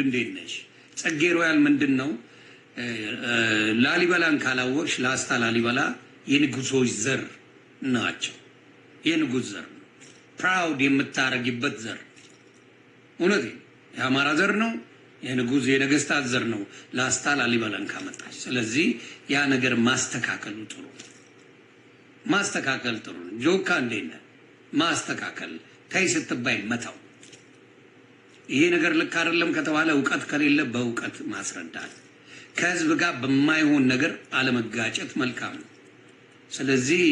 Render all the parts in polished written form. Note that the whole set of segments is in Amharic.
እንዴት ነሽ? ጸጌ ሮያል ምንድነው? ላሊበላን ካላወቅሽ ላስታ ላሊበላ የንጉሶች ዘር ናቸው። የንጉስ ዘር ነው። ፕራውድ የምታረጊበት ዘር እውነት የአማራ ዘር ነው። የንጉስ የነገስታት ዘር ነው። ላስታ ላሊበላን ካመጣች ስለዚህ ያ ነገር ማስተካከሉ ጥሩ ማስተካከል ጥሩ ነው። ጆካ እንዴት ነህ? ማስተካከል ተይ ስትባይ መታው። ይሄ ነገር ልክ አይደለም ከተባለ ዕውቀት ከሌለ በዕውቀት ማስረዳት፣ ከህዝብ ጋር በማይሆን ነገር አለመጋጨት መልካም ነው። ስለዚህ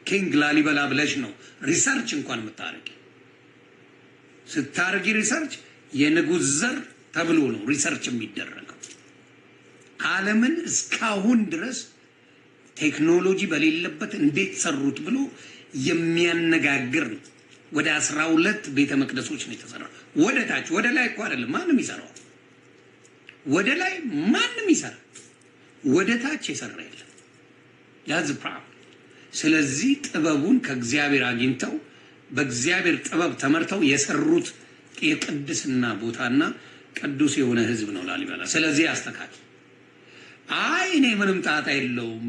ኪንግ ላሊበላ ብለሽ ነው ሪሰርች እንኳን የምታረጊ። ስታረጊ ሪሰርች የንጉስ ዘር ተብሎ ነው ሪሰርች የሚደረገው። ዓለምን እስካሁን ድረስ ቴክኖሎጂ በሌለበት እንዴት ሰሩት ብሎ የሚያነጋግር ነው። ወደ 12 ቤተ መቅደሶች ነው የተሰራው። ወደ ታች ወደ ላይ እኮ አይደለም ማንም ይሰራው። ወደ ላይ ማንም ይሰራ፣ ወደ ታች የሰራ የለም። ያዝ ፕራው። ስለዚህ ጥበቡን ከእግዚአብሔር አግኝተው በእግዚአብሔር ጥበብ ተመርተው የሰሩት የቅድስና ቦታና ቅዱስ የሆነ ህዝብ ነው ላሊበላ። ስለዚህ አስተካክል። አይ እኔ ምንም ጣጣ የለውም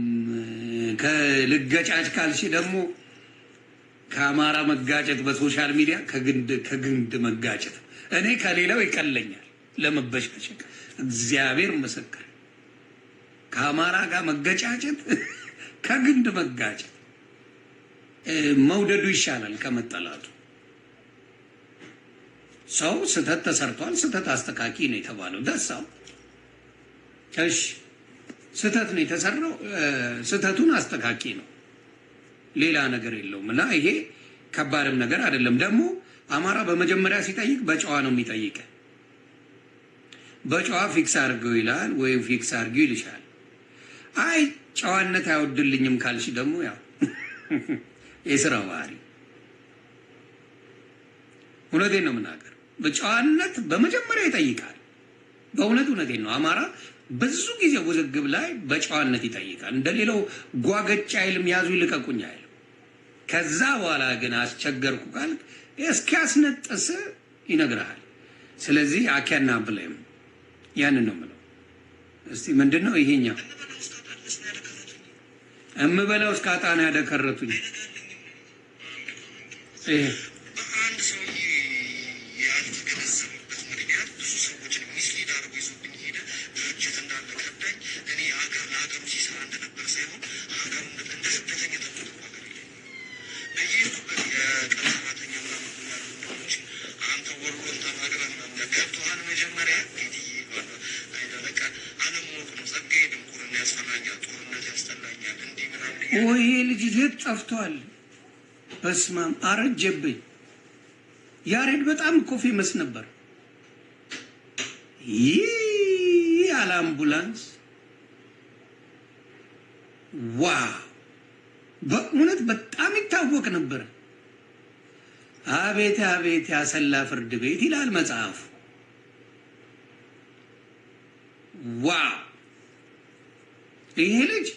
ከልገጫጭ ካልሽ ደግሞ ከአማራ መጋጨት በሶሻል ሚዲያ ከግንድ መጋጨት እኔ ከሌላው ይቀለኛል ለመበሽቀሸቅ። እግዚአብሔር ምስክር። ከአማራ ጋር መገጫጨት ከግንድ መጋጨት መውደዱ ይሻላል ከመጠላቱ። ሰው ስተት ተሰርቷል፣ ስተት አስተካኪ ነው የተባለው። ደሳው እሺ ስተት ነው የተሰራው፣ ስተቱን አስተካኪ ነው፣ ሌላ ነገር የለውም። እና ይሄ ከባድም ነገር አይደለም። ደግሞ አማራ በመጀመሪያ ሲጠይቅ በጨዋ ነው የሚጠይቅ። በጨዋ ፊክስ አድርገው ይላል ወይ ፊክስ አድርገው ይልሻል። አይ ጨዋነት አይወድልኝም ካልሽ ደግሞ ያው የሥራ ባህሪ። እውነቴን ነው የምናገር። በጨዋነት በመጀመሪያ ይጠይቃል። በእውነት እውነቴን ነው። አማራ ብዙ ጊዜ ውዝግብ ላይ በጨዋነት ይጠይቃል። እንደሌላው ጓገጭ አይልም፣ ያዙ ይልቀቁኝ አይልም። ከዛ በኋላ ግን አስቸገርኩ ካል እስኪያስነጥስ ይነግርሃል። ስለዚህ አኪያና ብለም ያንን ነው የምለው። እስቲ ምንድነው ይሄኛው እምበላው እስከ አጣና ያደከረቱኝ ይሄ ወይ ልጅ የት ጠፍቷል? በስማም አረጀብኝ። ያሬድ በጣም እኮ ፌመስ ነበር። ይህ ያለ አምቡላንስ ዋው! በእውነት በጣም ይታወቅ ነበር። አቤት አቤት ያሰላ ፍርድ ቤት ይላል መጽሐፉ። ዋው! ይሄ ልጅ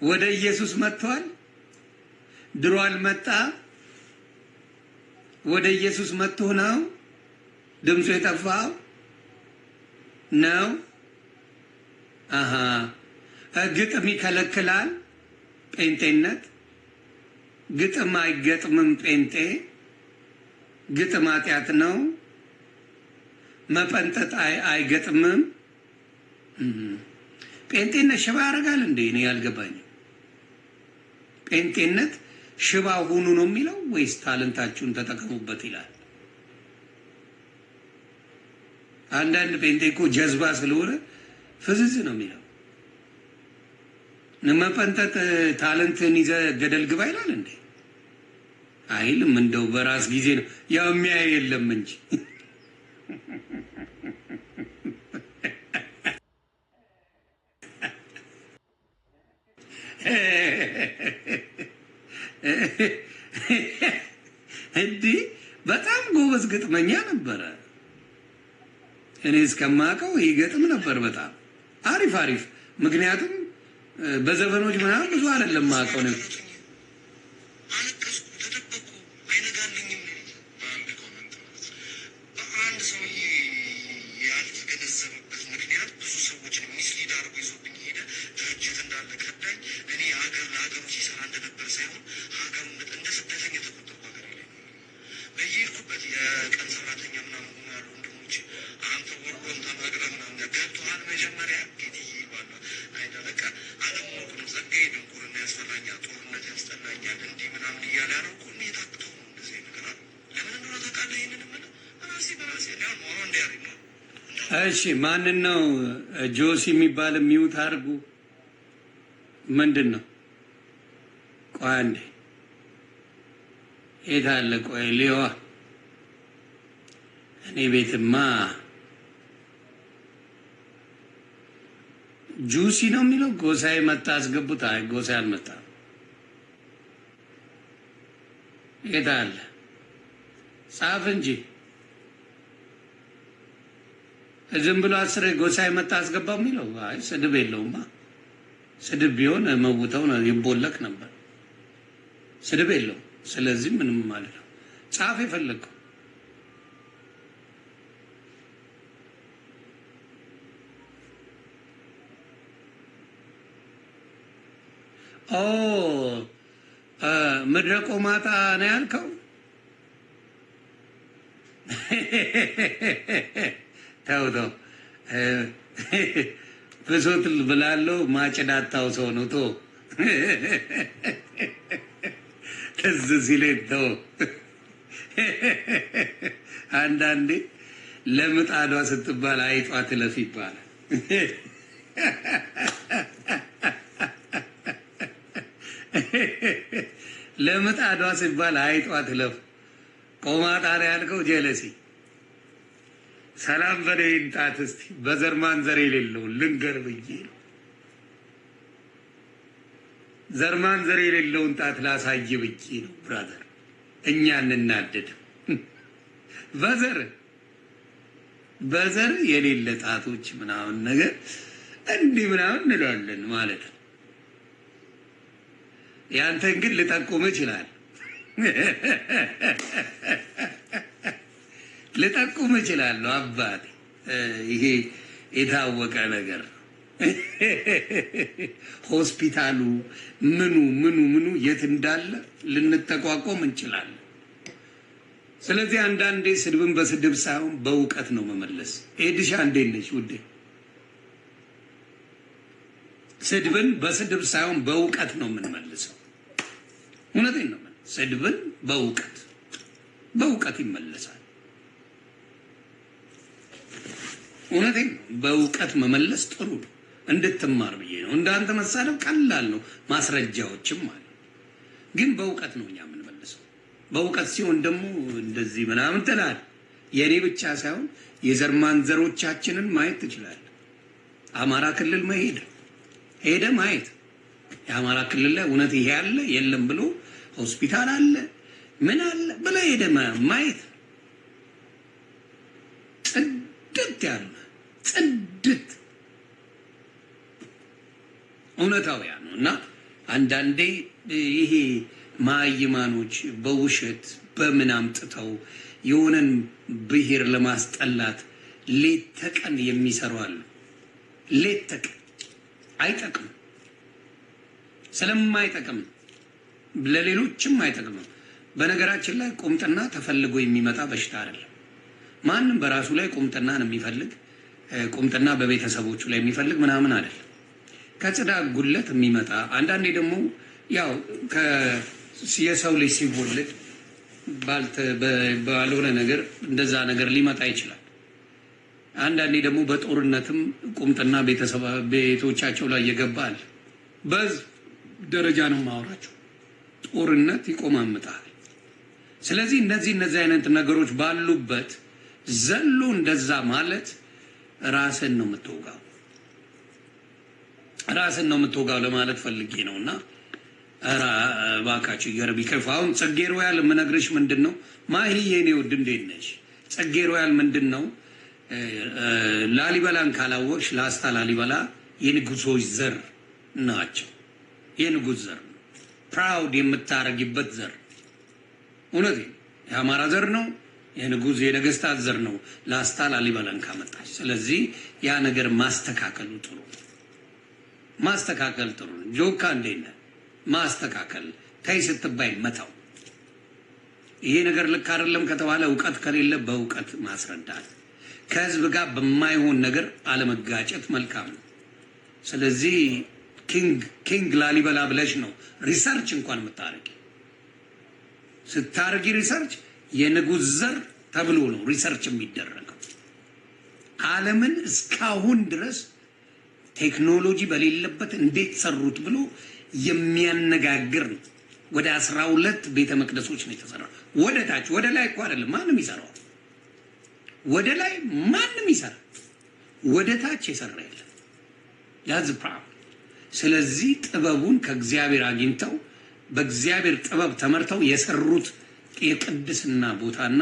ወደ ኢየሱስ መጥቷል። ድሮ አልመጣ። ወደ ኢየሱስ መጥቶ ነው ድምፁ የጠፋው ነው። አሃ ግጥም ይከለክላል ጴንጤነት። ግጥም አይገጥምም ጴንጤ። ግጥም ኃጢአት ነው። መፈንጠጥ አይገጥምም። ጴንጤነት ሽባ ያደርጋል እንዴ? እኔ ያልገባኝ ጴንጤነት ሽባ ሁኑ ነው የሚለው ወይስ ታለንታችሁን ተጠቀሙበት ይላል? አንዳንድ ጴንጤ እኮ ጀዝባ ስለሆነ ፍዝዝ ነው የሚለው። መፈንጠጥ ታለንትን ይዘህ ገደል ግባ ይላል እንዴ? አይልም። እንደው በራስ ጊዜ ነው ያው የሚያይ የለም እንጂ እንዲህ በጣም ጎበዝ ግጥመኛ ነበረ። እኔ እስከማውቀው ይገጥም ነበር በጣም አሪፍ። ምክንያቱም በዘፈኖች ምናምን ብዙ አይደለም ማውቀው ነው ምናምን እያለ ያለው እኮ እኔ ታክተው ነው እንደዚህ ነገር አለ። ለምን እንደሆነ ታውቃለህ? ይህንን የምልህ ራሴ በራሴ ሊሆን ሆኖ እንዲያደርግ ነው። እሺ ማንን ነው ጆሲ የሚባል የሚውት አድርጉ? ምንድን ነው? ቆይ አንዴ የት አለ? ቆይ ሊዋ እኔ ቤትማ ጁሲ ነው የሚለው። ጎሳዬ መጣ አስገቡት። አይ ጎሳዬ አልመጣም። የት አለ? ጻፍ እንጂ ዝም ብሎ አስሬ ጎሳዬ መጣ አስገባው የሚለው። አይ ስድብ የለውማ። ስድብ ቢሆን መውተው ነው ይቦለክ ነበር። ስድብ የለውም። ስለዚህ ምንም ማለት ነው። ጻፍ የፈለገው ምድረ ቆማጣ ነው ያልከው። ተው ተው ብሶት ብላለው ማጭዳታው ሰው ነው። ቶ ትዝ ሲለኝ ተው። አንዳንዴ ለምጣዷ ስትባል አይጧ ትለፍ ይባላል። ለምጣዷ ሲባል አይጧ ትለፍ። ቆማጣ ነው ያልከው ጀለሲ። ሰላም በለኝ ጣት እስቲ በዘር ማንዘር የሌለው ልንገር ብዬ ነው። ዘር ማንዘር የሌለውን ጣት ላሳይ ብዬ ነው። ብራዘር እኛ እንናደድ። በዘር የሌለ ጣቶች ምናምን ነገር እንዲህ ምናምን እንላለን ማለት ነው። ያንተን ግን ልጠቁም ይችላል። ልጠቁም እችላለሁ አባቴ። ይሄ የታወቀ ነገር ሆስፒታሉ ምኑ የት እንዳለ ልንጠቋቋም እንችላለን። ስለዚህ አንዳንዴ ስድብን በስድብ ሳይሆን በእውቀት ነው መመለስ። ኤድሻ እንዴት ነሽ ውዴ? ስድብን በስድብ ሳይሆን በእውቀት ነው የምንመልሰው። እውነቴን ነው። ስድብን በእውቀት ይመለሳል። እውነቴን ነው። በእውቀት መመለስ ጥሩ ነው። እንድትማር ብዬ ነው። እንዳንተ መሳደብ ቀላል ነው፣ ማስረጃዎችም አሉ። ግን በእውቀት ነው እኛ የምንመልሰው። በእውቀት ሲሆን ደግሞ እንደዚህ ምናምን ትላለህ። የእኔ ብቻ ሳይሆን የዘር ማንዘሮቻችንን ማየት ትችላለህ። አማራ ክልል ሄደ ማየት የአማራ ክልል ላይ እውነት ይሄ አለ የለም ብሎ ሆስፒታል አለ ምን አለ ብለህ ሄደ ማየት ጽድት ያለ ጽድት እውነታውያ ነው። እና አንዳንዴ ይሄ ማይማኖች በውሸት በምን አምጥተው የሆነን ብሔር ለማስጠላት ሌት ተቀን የሚሰሩ አሉ። ሌት ተቀን አይጠቅም፣ ስለማይጠቅም ለሌሎችም አይጠቅምም። በነገራችን ላይ ቁምጥና ተፈልጎ የሚመጣ በሽታ አይደለም። ማንም በራሱ ላይ ቁምጥናን የሚፈልግ ቁምጥና በቤተሰቦቹ ላይ የሚፈልግ ምናምን አይደለም። ከጽዳት ጉለት የሚመጣ አንዳንዴ ደግሞ ያው የሰው ልጅ ሲወለድ ባልሆነ ነገር እንደዛ ነገር ሊመጣ ይችላል። አንዳንዴ ደግሞ በጦርነትም ቁምጥና ቤቶቻቸው ላይ ይገባል። በዚህ ደረጃ ነው ማወራቸው። ጦርነት ይቆማምጣል። ስለዚህ እነዚህ አይነት ነገሮች ባሉበት ዘሎ እንደዛ ማለት ራስን ነው የምትወጋው ለማለት ፈልጌ ነውና እባካችሁ ይገርብ ይከፋ። አሁን ጽጌ ሮያል የምነግርሽ ምንድነው ማሂ የኔ ውድ እንዴት ነሽ? ጽጌ ሮያል ምንድነው ላሊበላን ካላወቅሽ ላስታ ላሊበላ የንጉሶች ዘር ናቸው። የንጉስ ዘር ነው። ፕራውድ የምታረጊበት ዘር እውነት የአማራ ዘር ነው። የንጉስ የነገስታት ዘር ነው። ላስታ ላሊበላን ካመጣች ስለዚህ ያ ነገር ማስተካከል ጥሩ ነው። ጆካ እንዴት ነህ? ማስተካከል ተይ ስትባይ መታው። ይሄ ነገር ልክ አይደለም ከተባለ እውቀት ከሌለ በእውቀት ማስረዳት፣ ከህዝብ ጋር በማይሆን ነገር አለመጋጨት መልካም ነው። ስለዚህ ኪንግ ላሊበላ ብለሽ ነው ሪሰርች እንኳን የምታረጊ። ስታርጊ ሪሰርች የንጉሥ ዘር ተብሎ ነው ሪሰርች የሚደረገው። ዓለምን እስካሁን ድረስ ቴክኖሎጂ በሌለበት እንዴት ሰሩት ብሎ የሚያነጋግር ነው። ወደ 12 ቤተ መቅደሶች ነው የተሰራው። ወደ ታች ወደ ላይ እኮ አይደለም ማንም ይሰራው። ወደ ላይ ማንም ይሰራ፣ ወደ ታች የሰራ የለም። ያዝ ፕራብ። ስለዚህ ጥበቡን ከእግዚአብሔር አግኝተው በእግዚአብሔር ጥበብ ተመርተው የሰሩት የቅድስና ቦታና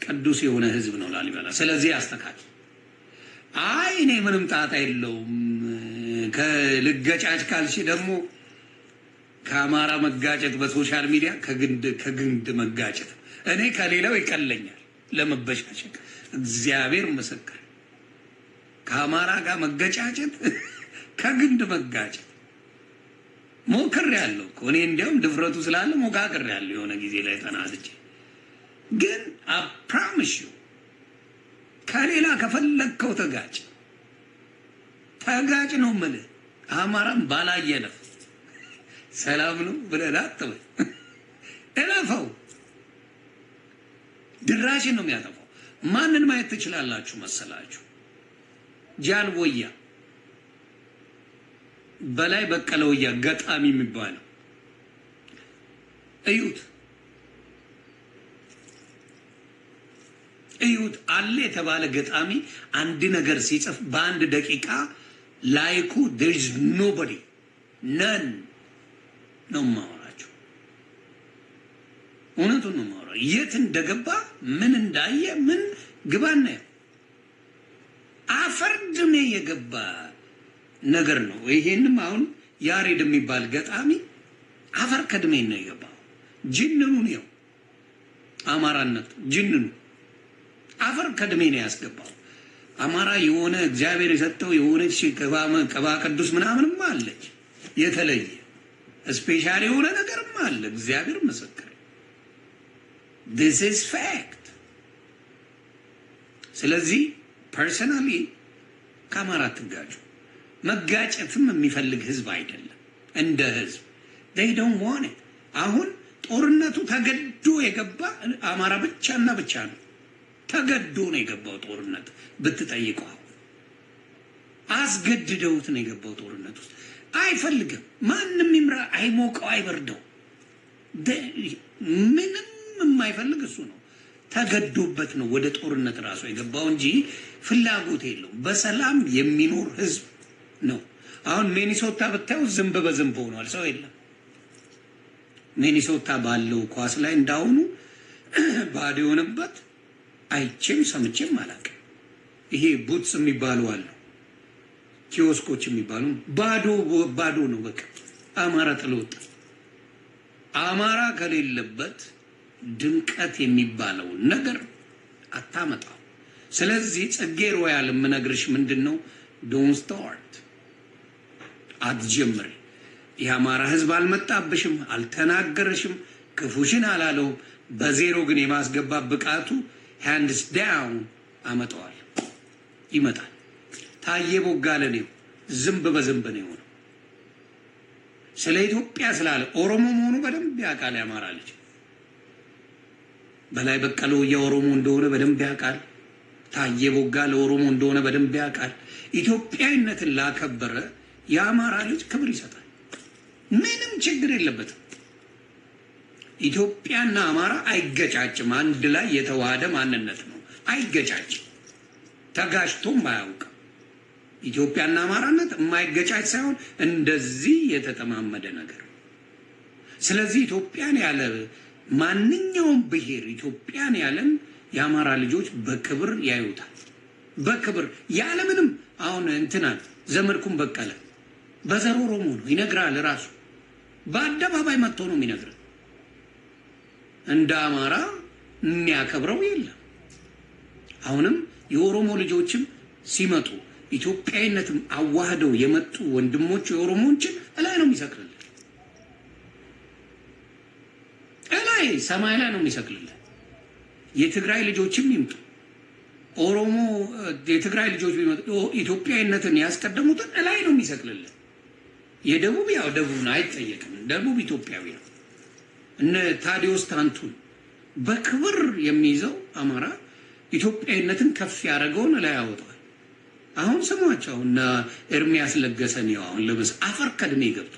ቅዱስ የሆነ ሕዝብ ነው ላሊበላ። ስለዚህ አስተካክል። አይ እኔ ምንም ጣጣ የለውም ከልገጫጭ ካልሽ ደግሞ ከአማራ መጋጨት በሶሻል ሚዲያ ከግንድ መጋጨት እኔ ከሌላው ይቀለኛል ለመበሻሸቅ። እግዚአብሔር ምስክር። ከአማራ ጋር መገጫጨት ከግንድ መጋጨት ሞክሬያለሁ እኮ እኔ እንዲያውም ድፍረቱ ስላለ ሞካክሬያለሁ የሆነ ጊዜ ላይ ተናድጄ። ግን አፕራምሽ ከሌላ ከፈለግከው ተጋጭ ነው የምልህ። አማራም ባላየነፍ ሰላም ነው ብለህ አትበል። እለፈው። ድራሽን ነው የሚያጠፋው። ማንን ማየት ትችላላችሁ መሰላችሁ? ጃልቦያ በላይ በቀለ ወያ ገጣሚ የሚባለው እዩት አለ የተባለ ገጣሚ አንድ ነገር ሲጽፍ በአንድ ደቂቃ ላይኩ there is nobody none ነው ማወራቸው። እውነቱን ነው ማወራ። የት እንደገባ ምን እንዳየ ምን ግባና አፈርድሜ የገባ ነገር ነው። ይሄንም አሁን ያሬድ የሚባል ገጣሚ አፈር ከድሜ ነው የገባው። ጅንኑ ነው አማራነት ጅንኑ አፈር ከድሜ ነው ያስገባው። አማራ የሆነ እግዚአብሔር የሰጠው የሆነች ቀባ ቅዱስ ምናምንም አለች የተለየ ስፔሻል የሆነ ነገርም አለ። እግዚአብሔር ምስክር። this is fact። ስለዚህ ፐርሰናሊ ከአማራ ትጋጩ። መጋጨትም የሚፈልግ ህዝብ አይደለም እንደ ህዝብ they don't want it። አሁን ጦርነቱ ተገዶ የገባ አማራ ብቻና ብቻ ነው። ተገዶ ነው የገባው ጦርነት ብትጠይቀው። አስገድደውት ነው የገባው ጦርነት ውስጥ። አይፈልግም ማንም ይምራ፣ አይሞቀው፣ አይበርደው፣ ምንም የማይፈልግ እሱ ነው። ተገዶበት ነው ወደ ጦርነት ራሱ የገባው እንጂ ፍላጎት የለውም። በሰላም የሚኖር ህዝብ ነው። አሁን ሚኒሶታ ብታዩ ዝንብ በዝንብ ሆኗል። ሰው የለም። ሚኒሶታ ባለው ኳስ ላይ እንዳሁኑ ባዶ የሆነበት አይቼም ሰምቼም አላውቅም። ይሄ ቡትስ የሚባሉ አሉ፣ ኪዮስኮች የሚባሉ ባዶ ነው። በቃ አማራ ጥሎት አማራ ከሌለበት ድምቀት የሚባለው ነገር አታመጣው። ስለዚህ ጽጌ ሮያል የምነግርሽ ምንድነው? ዶንት ስታርት፣ አትጀምሪ። የአማራ ህዝብ አልመጣብሽም፣ አልተናገረሽም፣ ክፉሽን አላለውም። በዜሮ ግን የማስገባት ብቃቱ ሃንድስ ዳውን አመጣዋል፣ ይመጣል። ታየ ቦጋለ ነው ዝንብ በዝንብ ነው የሆነው። ስለ ኢትዮጵያ ስላለ ኦሮሞ መሆኑ በደንብ ያውቃል። ያማራ ልጅ በላይ በቀለ የኦሮሞ እንደሆነ በደንብ ያውቃል። ታየ ቦጋለ ኦሮሞ እንደሆነ በደንብ ያውቃል። ኢትዮጵያዊነትን ላከበረ የአማራ ልጅ ክብር ይሰጣል። ምንም ችግር የለበትም። ኢትዮጵያና አማራ አይገጫጭም። አንድ ላይ የተዋሃደ ማንነት ነው። አይገጫጭም። ተጋጭቶም አያውቅም። ኢትዮጵያና አማራነት የማይገጫጭ ሳይሆን እንደዚህ የተጠማመደ ነገር። ስለዚህ ኢትዮጵያን ያለ ማንኛውም ብሔር ኢትዮጵያን ያለን የአማራ ልጆች በክብር ያዩታል። በክብር ያለምንም አሁን እንትናን ዘመድኩን በቀለ በዘር ኦሮሞ ነው ይነግራል። ራሱ በአደባባይ መጥቶ ነው የሚነግረው። እንደ አማራ የሚያከብረው የለም። አሁንም የኦሮሞ ልጆችም ሲመጡ ኢትዮጵያዊነትም አዋህደው የመጡ ወንድሞች የኦሮሞዎችን እላይ ነው የሚሰቅልልን። እላይ ሰማይ ላይ ነው የሚሰቅልልን። የትግራይ ልጆችም ይምጡ ኦሮሞ የትግራይ ልጆች ቢመጡ ኢትዮጵያዊነትን ያስቀደሙትን እላይ ነው የሚሰቅልልን። የደቡብ ያው ደቡብ ነው አይጠየቅም። ደቡብ ኢትዮጵያዊ ነው። እነ ታዲዮስ ታንቱን በክብር የሚይዘው አማራ ኢትዮጵያዊነትን ከፍ ያደረገውን ላይ ያወጣል። አሁን ስሟቸው እና ኤርሚያስ ለገሰን ነው አሁን ለምስ አፈር ከድሜ ገብቶ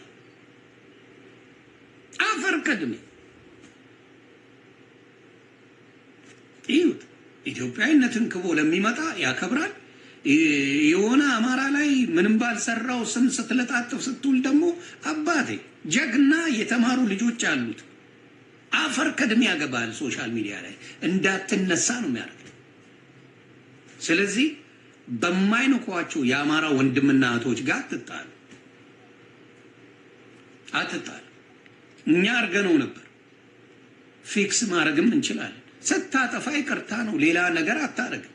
አፈር ከድሜ ይሁት ኢትዮጵያዊነትን ክቦ ለሚመጣ ያከብራል። የሆነ አማራ ላይ ምንም ባልሰራው ስም ስትለጣጥፍ ስትውል ደግሞ አባቴ ጀግና የተማሩ ልጆች አሉት አፈር ከድሜ ያገባል። ሶሻል ሚዲያ ላይ እንዳትነሳ ነው የሚያደርግ። ስለዚህ በማይነኳቸው የአማራ ወንድምና እህቶች ጋር አትጣሉ። እኛ አድርገነው ነበር፣ ፊክስ ማድረግም እንችላለን። ስታጠፋ ይቅርታ ነው፣ ሌላ ነገር አታረግም።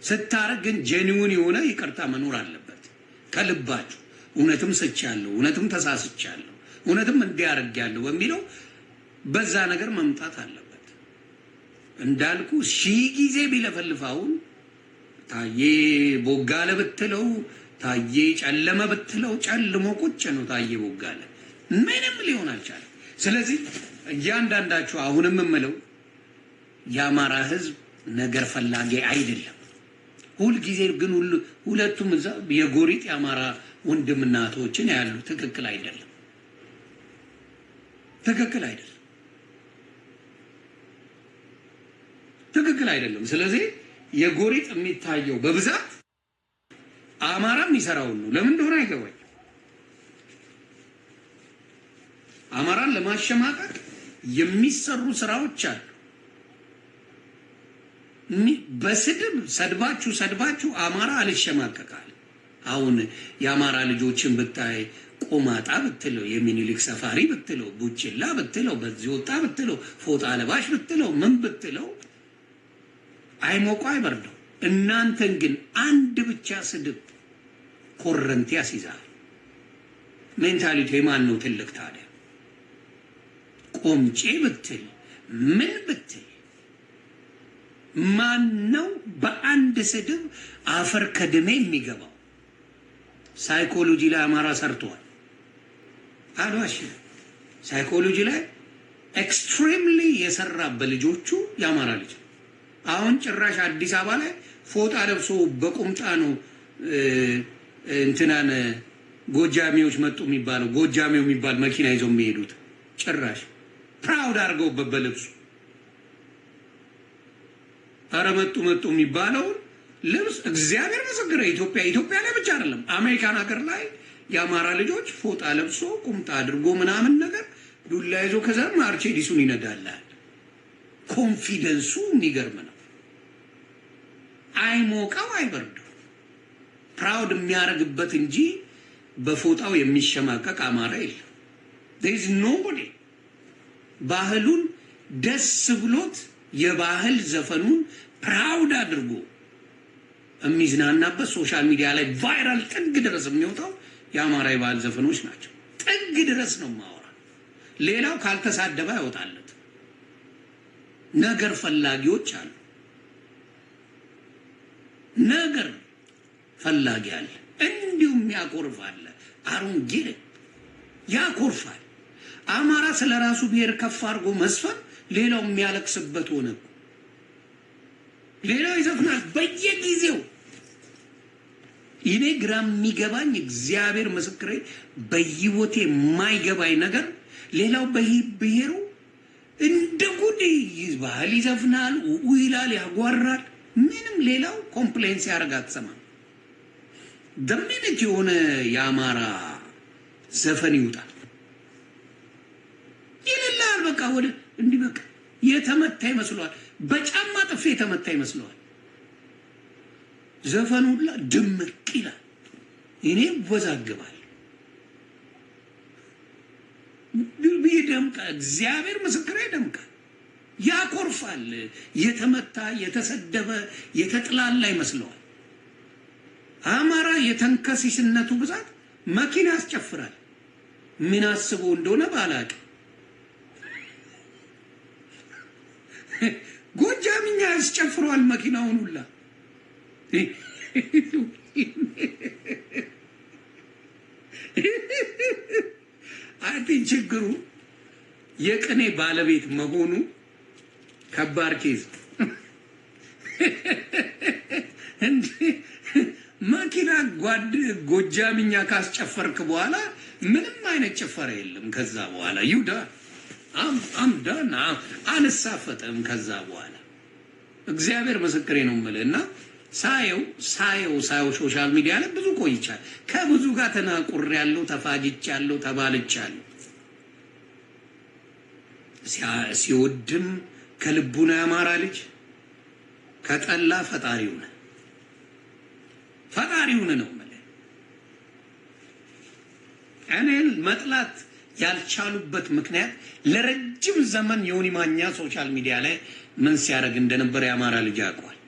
ስታረግ ግን ጄኒውን የሆነ ይቅርታ መኖር አለበት ከልባችሁ። እውነትም ስቻለሁ፣ እውነትም ተሳስቻለሁ፣ እውነትም እንዲያርጋለሁ በሚለው በዛ ነገር መምጣት አለበት። እንዳልኩ ሺህ ጊዜ ቢለፈልፋውን ታዬ ቦጋለ ብትለው ታዬ ጨለመ ብትለው ጨልሞ ቁጭ ነው። ታዬ ቦጋለ ምንም ሊሆን አልቻለም። ስለዚህ እያንዳንዳችሁ አሁንም የምለው የአማራ ሕዝብ ነገር ፈላጊ አይደለም። ሁልጊዜ ግን ሁለቱም እዛ የጎሪጥ የአማራ ወንድምና እህቶችን ያሉ ትክክል አይደለም፣ ትክክል አይደለም፣ ትክክል አይደለም። ስለዚህ የጎሪጥ የሚታየው በብዛት አማራ የሚሰራው ነው። ለምን እንደሆነ አይገባኝ። አማራን ለማሸማቀቅ የሚሰሩ ስራዎች አሉ። በስድብ ሰድባችሁ አማራ አልሸማቀቃል። አሁን የአማራ ልጆችን ብታይ ቆማጣ ብትለው፣ የሚኒሊክ ሰፋሪ ብትለው፣ ቡችላ ብትለው፣ በዚህ ወጣ ብትለው፣ ፎጣ ለባሽ ብትለው፣ ምን ብትለው አይሞቀው አይበርደው። እናንተን ግን አንድ ብቻ ስድብ ኮረንቲ ያስይዛል። ሜንታሊቲ የማን ነው ትልቅ ታዲያ? ቆምጬ ብትል ምን ብትል ማን ነው በአንድ ስድብ አፈር ከድሜ የሚገባው? ሳይኮሎጂ ላይ አማራ ሰርቷል። አልዋሽ ሳይኮሎጂ ላይ ኤክስትሪምሊ የሰራ በልጆቹ የአማራ ልጅ አሁን ጭራሽ አዲስ አበባ ላይ ፎጣ ለብሶ በቁምጣ ነው እንትናን ጎጃሚዎች መጡ የሚባለው። ጎጃሚው የሚባል መኪና ይዘው የሚሄዱት ጭራሽ ፕራውድ አድርገውበት በልብሱ። ኧረ መጡ የሚባለው ልብስ እግዚአብሔር ምስክር ኢትዮጵያ ላይ ብቻ አይደለም፣ አሜሪካን ሀገር ላይ የአማራ ልጆች ፎጣ ለብሶ ቁምጣ አድርጎ ምናምን ነገር ዱላ ይዞ ከዛ ማርቼዲሱን ይነዳላል። ኮንፊደንሱ የሚገርም ነው። አይሞቀው አይበርደው። ፕራውድ የሚያደርግበት እንጂ በፎጣው የሚሸማቀቅ አማራ የለም። there is nobody ባህሉን ደስ ብሎት የባህል ዘፈኑን ፕራውድ አድርጎ የሚዝናናበት ሶሻል ሚዲያ ላይ ቫይራል ጥግ ድረስ የሚወጣው የአማራ የባህል ዘፈኖች ናቸው። ጥግ ድረስ ነው ማወራ። ሌላው ካልተሳደበ አይወጣለት። ነገር ፈላጊዎች አሉ። ነገር ፈላጊ አለ፣ እንዲሁም ያኮርፋል። አሩን ጌረ ያኮርፋል። አማራ ስለራሱ ብሔር ከፍ አድርጎ መስፈን ሌላው የሚያለቅስበት ሆነ። ሌላው ይዘፍናል በየጊዜው። እኔ ግራም የሚገባኝ እግዚአብሔር ምስክሬ በህይወቴ የማይገባኝ ነገር ሌላው በብሔሩ እንደ ጉድ ባህል ይዘፍናል፣ ይላል፣ ያጓራል። ምንም ሌላው ኮምፕሌንስ ያደርግ አትሰማም። ደምነት የሆነ የአማራ ዘፈን ይውጣል ይልላል። በቃ ወደ እንዲህ በቃ የተመታ ይመስለዋል። በጫማ ጥፌ የተመታ ይመስለዋል። ዘፈኑ ሁላ ድምቅ ይላል። እኔ ወዛግባል ይደምቃል። እግዚአብሔር ምስክሬ ይደምቃል። ያኮርፋል። የተመታ የተሰደበ የተጥላላ ይመስለዋል። አማራ የተንከሲስነቱ ብዛት መኪና ያስጨፍራል። ምን አስቦ እንደሆነ ባላቅ ጎጃምኛ ያስጨፍረዋል መኪናውን ሁላ። አይ ችግሩ የቅኔ ባለቤት መሆኑ ከባድ ኬዝ እንዴ ማኪና ጎጃምኛ ካስጨፈርክ በኋላ ምንም አይነት ጭፈራ የለም። ከዛ በኋላ ይሁዳ አምዳና አንሳፈጠም። ከዛ በኋላ እግዚአብሔር ምስክሬ ነው የምልህና ሳየው ሶሻል ሚዲያ ላይ ብዙ ቆይቻል። ከብዙ ጋር ተናቁሬያለሁ፣ ተፋጅቻለሁ፣ ተባልቻለሁ። ሲወድም ከልቡ ነው ያማራ ልጅ፣ ከጠላ ፈጣሪው ነው ነው ማለት። እኔን መጥላት ያልቻሉበት ምክንያት ለረጅም ዘመን ዮኒ ማኛ ሶሻል ሚዲያ ላይ ምን ሲያደርግ እንደነበር ያማራ ልጅ ያውቀዋል።